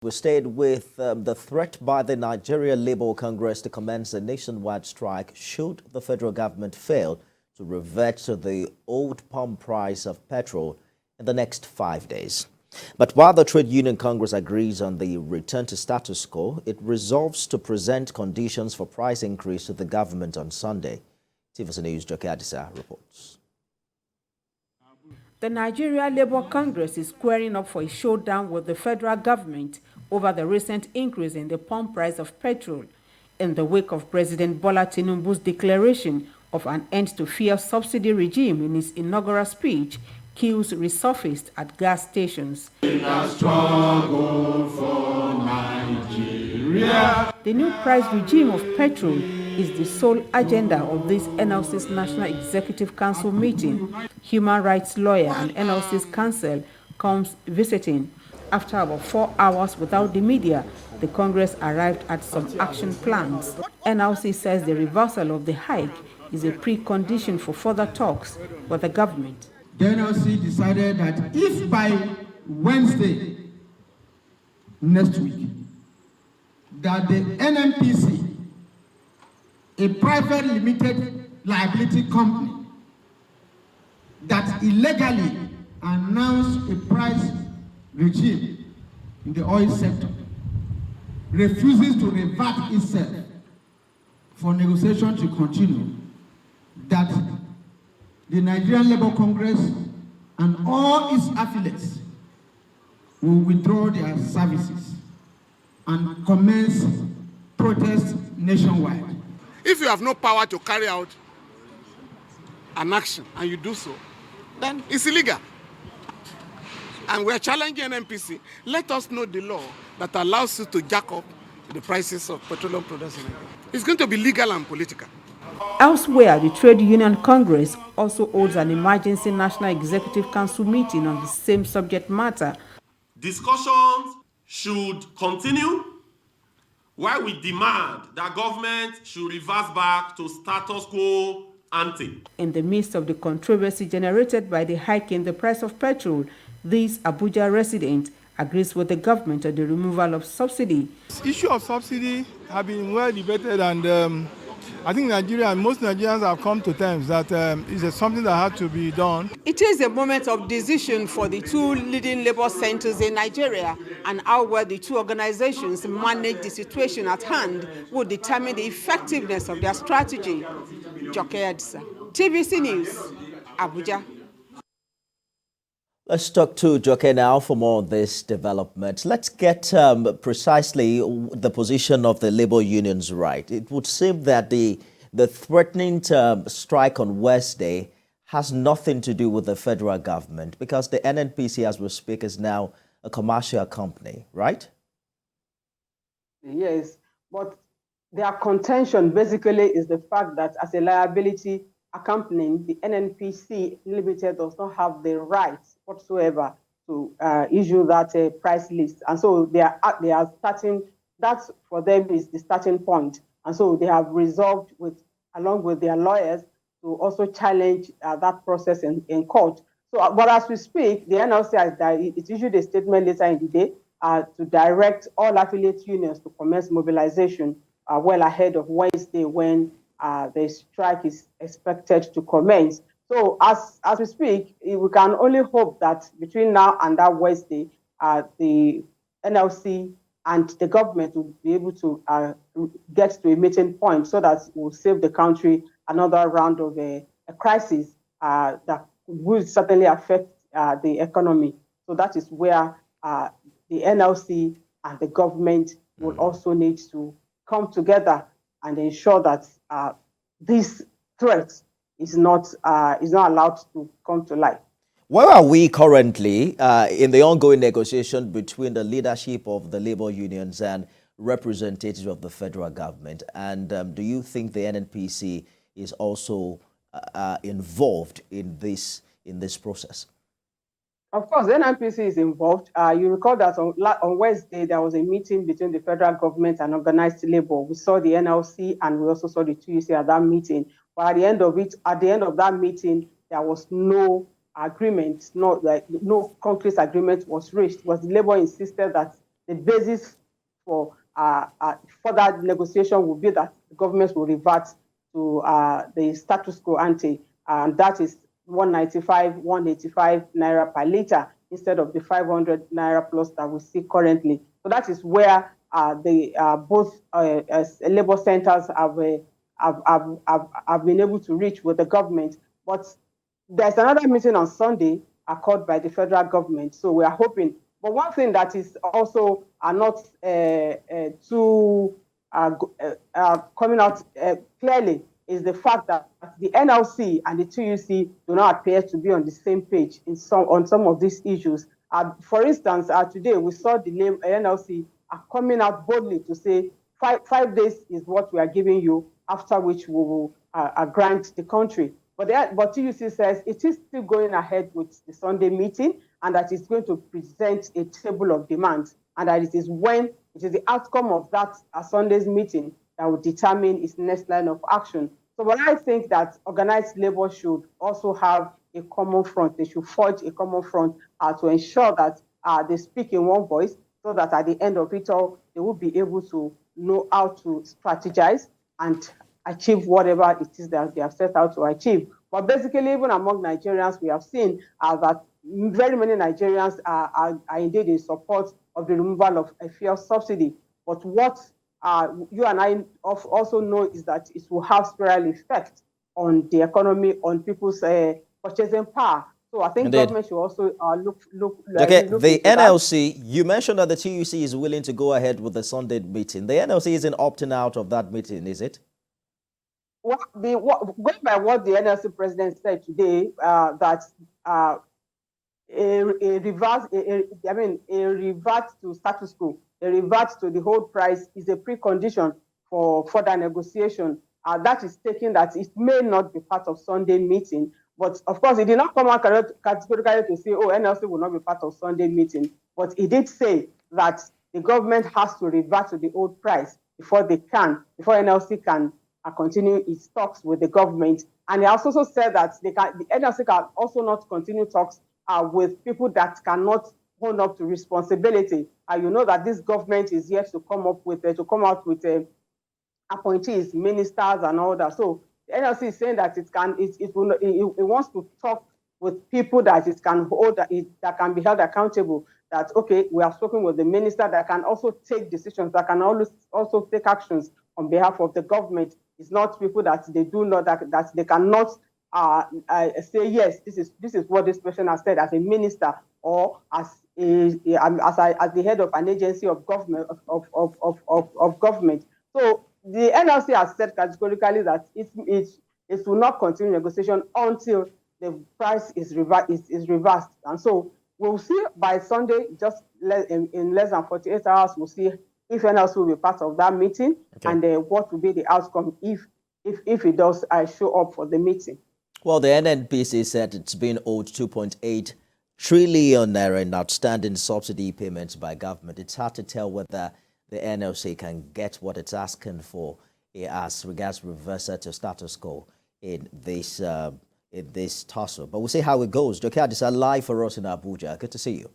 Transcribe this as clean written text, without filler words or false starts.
We stayed with the threat by the Nigeria Labour Congress to commence a nationwide strike should the federal government fail to revert to the old pump price of petrol in the next 5 days. But while the Trade Union Congress agrees on the return to status quo, it resolves to present conditions for price increase to the government on Sunday. TVC News' Joke Adisa reports. The Nigeria Labour Congress is squaring up for a showdown with the federal government over the recent increase in the pump price of petrol in the wake of President Bola Tinubu's declaration of an end to fuel subsidy regime in his inaugural speech. Queues resurfaced at gas stations. Struggle for Nigeria. The new price regime of petrol is the sole agenda of this NLC's National Executive Council meeting. Human rights lawyer and NLC's counsel comes visiting. After about 4 hours without the media, the Congress arrived at some action plans. NLC says the reversal of the hike is a precondition for further talks with the government. The NLC decided that if by Wednesday next week that the NNPC, a private limited liability company that illegally announced a price regime in the oil sector, refuses to revert itself for negotiation to continue, that the Nigerian Labour Congress and all its affiliates will withdraw their services and commence protests nationwide. If you have no power to carry out an action and you do so, then it's illegal. And we're challenging NNPC. Let us know the law that allows you to jack up the prices of petroleum products in Nigeria. It's going to be legal and political. Elsewhere, the Trade Union Congress also holds an emergency National Executive Council meeting on the same subject matter. Discussions should continue while we demand that government should reverse back to status quo ante. In the midst of the controversy generated by the hike in the price of petrol, this Abuja resident agrees with the government on the removal of subsidy. The issue of subsidy has been well debated, and I think most Nigerians have come to terms that it's something that had to be done. It is a moment of decision for the two leading labor centers in Nigeria, and how well the two organizations manage the situation at hand will determine the effectiveness of their strategy. Joke Adisa, TVC News, Abuja. Let's talk to Joke now for more on this development. Let's get precisely the position of the labor unions right. It would seem that the threatening strike on Wednesday has nothing to do with the federal government, because the NNPC, as we speak, is now a commercial company, right? Yes, but their contention basically is the fact that as a liability accompanying, the NNPC Limited does not have the rights whatsoever to issue that price list. And so they are starting, that for them is the starting point. And so they have resolved along with their lawyers to also challenge that process in court. So, but as we speak, the NLC has issued a statement later in the day to direct all affiliate unions to commence mobilization well ahead of Wednesday, when the strike is expected to commence. So as we speak, we can only hope that between now and that Wednesday, the NLC and the government will be able to get to a meeting point, so that we'll save the country another round of a crisis that will certainly affect the economy. So that is where the NLC and the government will also need to come together and ensure that this threat is not allowed to come to light. Where are we currently in the ongoing negotiation between the leadership of the labor unions and representatives of the federal government? And do you think the NNPC is also involved in this process? Of course, the NNPC is involved. You recall that on Wednesday, there was a meeting between the federal government and organized labor. We saw the NLC and we also saw the TUC at that meeting. But at the end of that meeting, there was no agreement, no concrete agreement was reached. Was the labor insisted that the basis for further negotiation will be that the government will revert to the status quo ante, and that is 185 naira per litre instead of the 500 naira plus that we see currently. So that is where both labour centres have been able to reach with the government. But there's another meeting on Sunday called by the federal government. So we are hoping. But one thing that is also not too coming out clearly is the fact that the NLC and the TUC do not appear to be on the same page on some of these issues. For instance, today we saw the name NLC coming out boldly to say 5 days is what we are giving you, after which we will grant the country. But TUC says it is still going ahead with the Sunday meeting, and that it's going to present a table of demands, and that it is the outcome of that Sunday's meeting that will determine its next line of action. So, but I think that organized labor should also have a common front. They should forge a common front to ensure that they speak in one voice, so that at the end of it all, they will be able to know how to strategize and achieve whatever it is that they have set out to achieve. But basically, even among Nigerians, we have seen that very many Nigerians are indeed in support of the removal of a fuel subsidy. But what you and I also know is that it will have spiral effect on the economy, on people's purchasing power. So I think Indeed. government should also look Okay, look the into that. NLC, you mentioned that the TUC is willing to go ahead with the Sunday meeting. The NLC isn't opting out of that meeting, is it? Going by what the NLC president said today, that a revert to status quo, a revert to the whole price is a precondition for further negotiation. That is taking that it may not be part of Sunday meeting, but of course it did not come out categorically to say, oh, NLC will not be part of Sunday meeting. But it did say that the government has to revert to the old price before NLC can continue its talks with the government. And he also said that the NLC can also not continue talks with people that cannot hold up to responsibility. You know that this government is yet to come out with appointees, ministers, and all that. So the NLC is saying that it wants to talk with people that it can hold, that can be held accountable. That okay, we have spoken with the minister that can also take decisions, that can also take actions on behalf of the government. It's not people that they do not that they cannot say yes. This is what this person has said as a minister or as the head of an agency of government of government. So the NLC has said categorically that it will not continue negotiation until the price is reversed. And so we'll see by Sunday, just in less than 48 hours, we'll see if NLC will be part of that meeting, okay, and what will be the outcome if it does show up for the meeting. Well, the NNPC said it's been owed 2.8 trillion naira in outstanding subsidy payments by government. It's hard to tell whether the NLC can get what it's asking for as regards reversal to status quo in this tussle. But we'll see how it goes. Jokia Adisa live for us in Abuja. Good to see you.